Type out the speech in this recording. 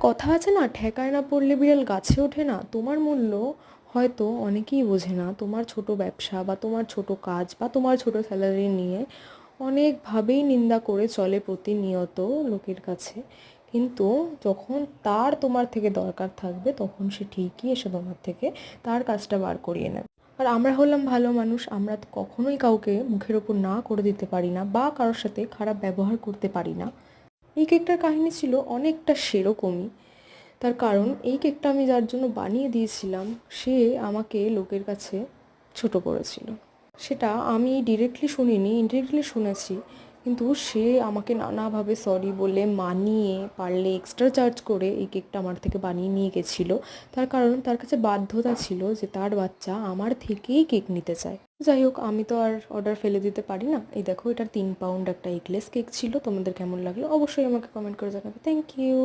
কথা আছে না, ঠেকায় না পড়লে বিড়াল গাছে ওঠে না। তোমার মূল্য হয়তো অনেকেই বোঝে না। তোমার ছোট ব্যবসা বা তোমার ছোট কাজ বা তোমার ছোট স্যালারি নিয়ে অনেকভাবেই নিন্দা করে চলে প্রতিনিয়ত লোকের কাছে। কিন্তু যখন তার তোমার থেকে দরকার থাকবে তখন সে ঠিকই এসে তোমার থেকে তার কাজটা বার করিয়ে নেবে। আর আমরা হলাম ভালো মানুষ, আমরা তো কখনোই কাউকে মুখের ওপর না করে দিতে পারি না বা কারোর সাথে খারাপ ব্যবহার করতে পারি না। এই কেকটার কাহিনী ছিল অনেকটা সেরকমই। তার কারণ এই কেকটা আমি যার জন্য বানিয়ে দিয়েছিলাম সে আমাকে লোকের কাছে ছোট করেছিল। সেটা আমি ডিরেক্টলি শুনিনি, ইনডিরেক্টলি শুনেছি। কিন্তু সে আমাকে নানাভাবে সরি বলে মানিয়ে পারলে এক্সট্রা চার্জ করে এই কেকটা আমার থেকে বানিয়ে নিয়ে গেছিলো। তার কারণ তার কাছে বাধ্যতা ছিল যে তার বাচ্চা আমার থেকেই কেক নিতে চায়। যাই হোক, আমি তো আর অর্ডার ফেলে দিতে পারি না। এই দেখো, এটার 3 পাউন্ড একটা এগলেস কেক ছিল। তোমাদের কেমন লাগলো অবশ্যই আমাকে কমেন্ট করে জানাবে। Thank you.